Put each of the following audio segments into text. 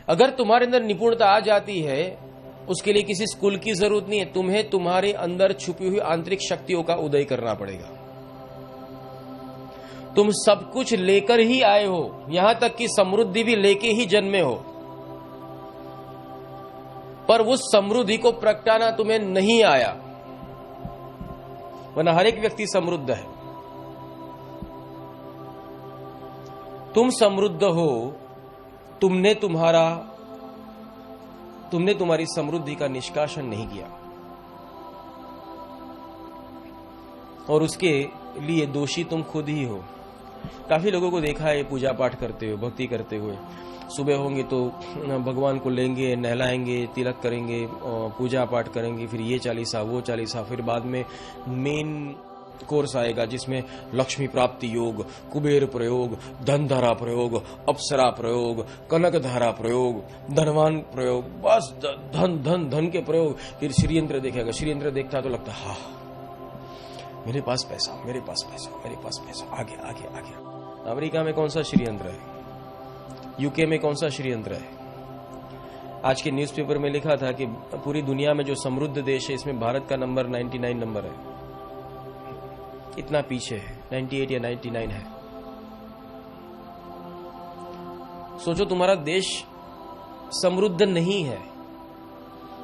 अगर तुम्हारे अंदर निपुणता आ जाती है, उसके लिए किसी स्कूल की जरूरत नहीं है, तुम्हें तुम्हारे अंदर छुपी हुई आंतरिक शक्तियों का उदय करना पड़ेगा। तुम सब कुछ लेकर ही आए हो, यहां तक कि समृद्धि भी लेके ही जन्मे हो, पर उस समृद्धि को प्रगटाना तुम्हें नहीं आया, वरना हर एक व्यक्ति समृद्ध है। तुम समृद्ध हो, तुमने तुम्हारी समृद्धि का निष्कासन नहीं किया, और उसके लिए दोषी तुम खुद ही हो। काफी लोगों को देखा है पूजा पाठ करते हुए, भक्ति करते हुए, सुबह होंगे तो भगवान को लेंगे, नहलाएंगे, तिलक करेंगे, पूजा पाठ करेंगे, फिर ये चालीसा वो चालीसा, फिर बाद में मेन कोर्स आएगा जिसमें लक्ष्मी प्राप्ति योग, कुबेर प्रयोग, धन धारा प्रयोग, अप्सरा प्रयोग, कनक धारा प्रयोग, धनवान प्रयोग, बस धन धन धन के प्रयोग। फिर श्रीयंत्र देखेगा, श्रीयंत्र देखता तो लगता हा मेरे पास पैसा, मेरे पास पैसा, मेरे पास पैसा, आगे आगे आगे। अमेरिका में कौन सा श्रीयंत्र है, यूके में कौन सा श्रीयंत्र है? आज के न्यूज़पेपर में लिखा था कि पूरी दुनिया में जो समृद्ध देश है, इसमें भारत का नंबर 99 नंबर है। इतना पीछे है, 98 या 99 है। सोचो तुम्हारा देश समृद्ध नहीं है,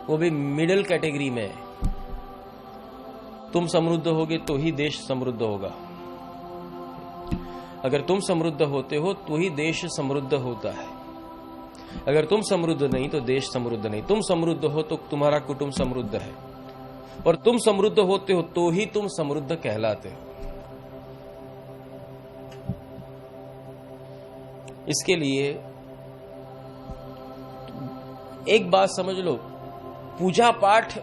वो भी मिडिल कैटेगरी में है। तुम समृद्ध होगे तो ही देश समृद्ध होगा। अगर तुम समृद्ध होते हो तो ही देश समृद्ध होता है। अगर तुम समृद्ध नहीं तो देश समृद्ध नहीं। तुम समृद्ध हो तो तुम्हारा कुटुंब समृद्ध है, और तुम समृद्ध होते हो तो ही तुम समृद्ध कहलाते हो। इसके लिए एक बात समझ लो, पूजा पाठ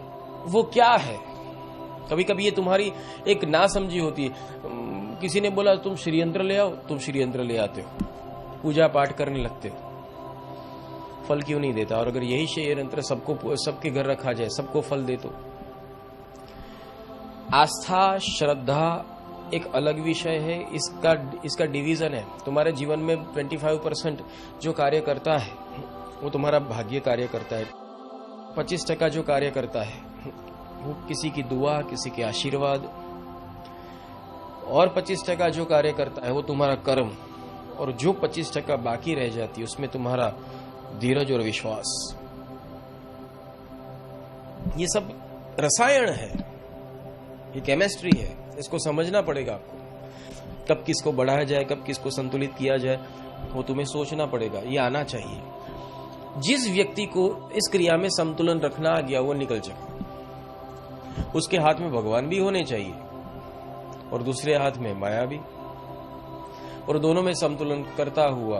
वो क्या है? कभी कभी ये तुम्हारी एक नासमझी होती है। किसी ने बोला तुम श्रीयंत्र ले आओ, तुम श्रीयंत्र ले आते हो, पूजा पाठ करने लगते हो, फल क्यों नहीं देता? और अगर यही श्रीयंत्र सबके घर रखा जाए, सबको फल दे तो? आस्था श्रद्धा एक अलग विषय है, इसका डिवीजन है। तुम्हारे जीवन में 25% जो कार्य करता है वो तुम्हारा भाग्य कार्य करता है, 25% जो कार्य करता है वो किसी की दुआ, किसी के आशीर्वाद, और 25% जो कार्य करता है वो तुम्हारा कर्म, और जो 25% बाकी रह जाती है उसमें तुम्हारा धीरज और विश्वास। ये सब रसायन है, ये केमिस्ट्री है, इसको समझना पड़ेगा आपको। कब किसको बढ़ाया जाए, कब किसको संतुलित किया जाए, वो तुम्हें सोचना पड़ेगा, ये आना चाहिए। जिस व्यक्ति को इस क्रिया में संतुलन रखना आ गया वो निकल जाए। उसके हाथ में भगवान भी होने चाहिए और दूसरे हाथ में माया भी, और दोनों में संतुलन करता हुआ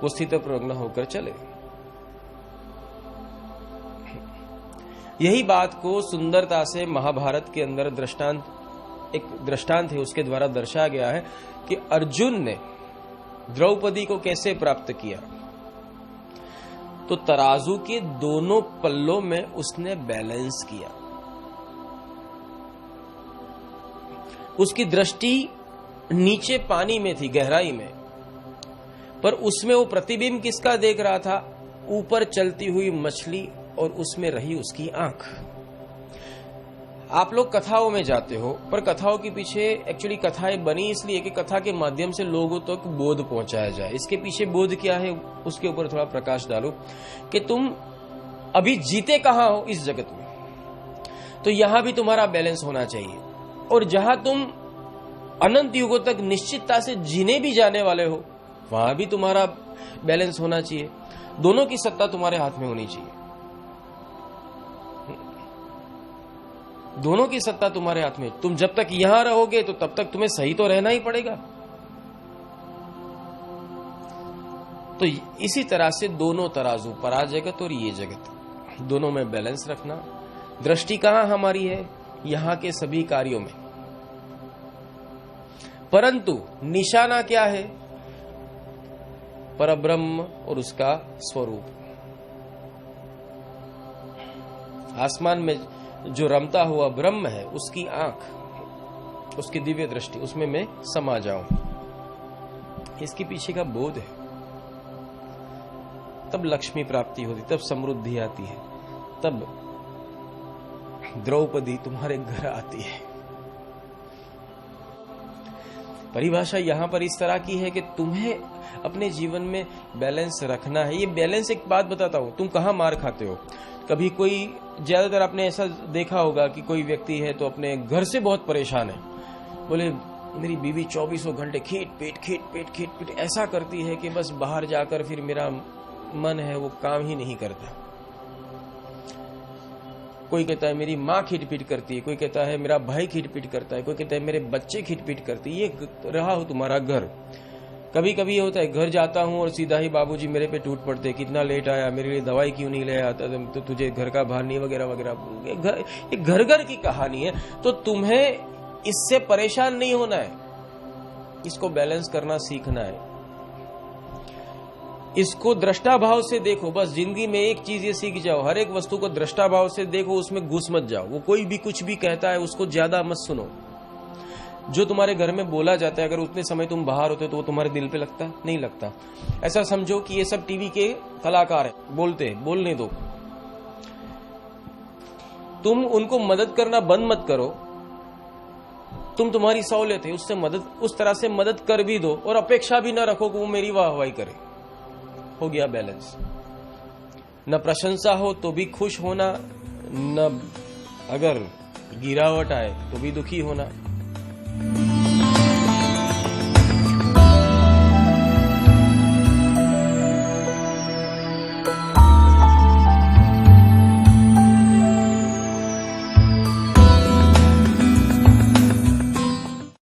वो स्थित प्रज्ञ होकर चले। यही बात को सुंदरता से महाभारत के अंदर एक दृष्टांत है, उसके द्वारा दर्शाया गया है कि अर्जुन ने द्रौपदी को कैसे प्राप्त किया। तो तराजू के दोनों पल्लों में उसने बैलेंस किया। उसकी दृष्टि नीचे पानी में थी, गहराई में, पर उसमें वो प्रतिबिंब किसका देख रहा था? ऊपर चलती हुई मछली, और उसमें रही उसकी आंख। आप लोग कथाओं में जाते हो, पर कथाओं के पीछे एक्चुअली कथाएं बनी इसलिए कि कथा के माध्यम से लोगों तक तो बोध पहुंचाया जाए। इसके पीछे बोध क्या है, उसके ऊपर थोड़ा प्रकाश डालो कि तुम अभी जीते कहां हो इस जगत में, तो यहां भी तुम्हारा बैलेंस होना चाहिए। और जहां तुम अनंत युगों तक निश्चितता से जीने भी जाने वाले हो, वहां भी तुम्हारा बैलेंस होना चाहिए। दोनों की सत्ता तुम्हारे हाथ में होनी चाहिए। दोनों की सत्ता तुम्हारे हाथ में। तुम जब तक यहां रहोगे तो तब तक तुम्हें सही तो रहना ही पड़ेगा। तो इसी तरह से दोनों तराजू, परा जगत और ये जगत, दोनों में बैलेंस रखना। दृष्टि कहां हमारी है? यहां के सभी कार्यों में, परंतु निशाना क्या है? परब्रह्म और उसका स्वरूप। आसमान में जो रमता हुआ ब्रह्म है, उसकी आंख, उसकी दिव्य दृष्टि, उसमें मैं समा जाऊं। इसके पीछे का बोध है। तब लक्ष्मी प्राप्ति होती, तब समृद्धि आती है, तब द्रौपदी तुम्हारे घर आती है। परिभाषा यहां पर इस तरह की है कि तुम्हें अपने जीवन में बैलेंस रखना है। ये बैलेंस, एक बात बताता हूं, तुम कहां मार खाते हो। कभी कोई, ज्यादातर आपने ऐसा देखा होगा कि कोई व्यक्ति है तो अपने घर से बहुत परेशान है, बोले मेरी बीवी 24 घंटे खींच पीट ऐसा करती है कि बस बाहर जाकर फिर मेरा मन है वो काम ही नहीं करता। कोई कहता है मेरी माँ खींच करती है, कोई कहता है मेरा भाई खींच करता है, कोई कहता है मेरे बच्चे खींच करती है। ये रहा हो तुम्हारा घर। कभी कभी ये होता है घर जाता हूं और सीधा ही बाबूजी मेरे पे टूट पड़ते, कितना लेट आया, मेरे लिए दवाई क्यों नहीं ले आता, तो तुझे घर का भार नहीं, वगैरह वगैरह। ये घर घर की कहानी है। तो तुम्हें इससे परेशान नहीं होना है, इसको बैलेंस करना सीखना है। इसको दृष्टा भाव से देखो। बस जिंदगी में एक चीज ये सीख जाओ, हर एक वस्तु को दृष्टा भाव से देखो, उसमें घुस मत जाओ। वो कोई भी कुछ भी कहता है उसको ज्यादा मत सुनो। जो तुम्हारे घर में बोला जाता है, अगर उतने समय तुम बाहर होते तो वो तुम्हारे दिल पे लगता नहीं लगता। ऐसा समझो कि ये सब टीवी के कलाकार हैं, बोलते हैं, बोलने दो। तुम उनको मदद करना बंद मत करो। तुम्हारी सहूलियत है, उससे मदद, उस तरह से मदद कर भी दो और अपेक्षा भी ना रखो कि वो मेरी वाहवाही करे। हो गया बैलेंस। न प्रशंसा हो तो भी खुश होना, न अगर गिरावट आए तो भी दुखी होना।